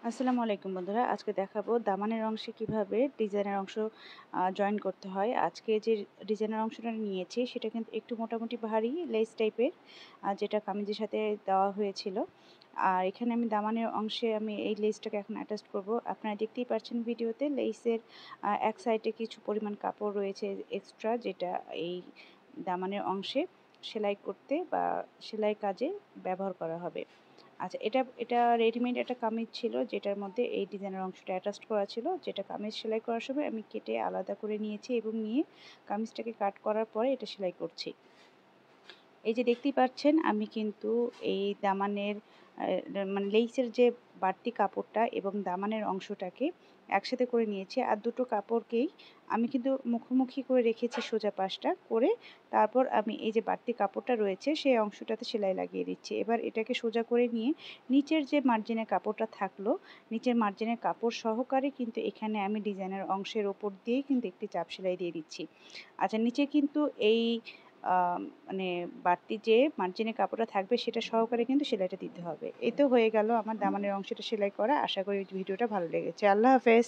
আসসালামু আলাইকুম বন্ধুরা, আজকে দেখাবো দামানের অংশে কিভাবে ডিজাইনের অংশ জয়েন করতে হয়। আজকে যে ডিজাইনের অংশটা নিয়েছি সেটা কিন্তু একটু মোটামুটি ভারী লেস টাইপের, যেটা কামিজের সাথে দেওয়া হয়েছিল। আর এখানে আমি দামানের অংশে আমি এই লেসটাকে এখন অ্যাটাচ করব। আপনারা দেখতেই পাচ্ছেন ভিডিওতে লেসের এক সাইডে কিছু পরিমাণ কাপড় রয়েছে এক্সট্রা, যেটা এই দামানের অংশে সেলাই করতে বা সেলাই কাজে ব্যবহার করা হবে। আচ্ছা, এটা রেডিমেড একটা কামিজ ছিল, যেটার মধ্যে এই ডিজাইনের অংশটা অ্যাটাচ করা ছিল, যেটা কামিজ সেলাই করার সময় আমি কেটে আলাদা করে নিয়েছি এবং নিয়ে কামিজটাকে কাট করার পরে এটা সেলাই করছি। এই যে দেখতেই পাচ্ছেন, আমি কিন্তু এই দামানের মানে লেইসের যে বাড়তি কাপড়টা এবং দামানের অংশটাকে একসাথে করে নিয়েছি। আর দুটো কাপড়কেই আমি কিন্তু মুখোমুখি করে রেখেছি সোজা পাশটা করে। তারপর আমি এই যে বাড়তি কাপড়টা রয়েছে সেই অংশটাতে সেলাই লাগিয়ে দিচ্ছি। এবার এটাকে সোজা করে নিয়ে নিচের যে মার্জিনের কাপড়টা থাকলো, নিচের মার্জিনের কাপড় সহকারে কিন্তু এখানে আমি ডিজাইনের অংশের ওপর দিয়েই কিন্তু একটি চাপ সেলাই দিয়ে দিচ্ছি। আচ্ছা, নিচে কিন্তু এই মানে বাড়তি যে মার্জিনের কাপড়টা থাকবে সেটা সহকারে কিন্তু সেলাইটা দিতে হবে। এই তো হয়ে গেল আমার দামানের অংশটা সেলাই করা। আশা করি ভিডিওটা ভালো লেগেছে। আল্লাহ হাফেজ।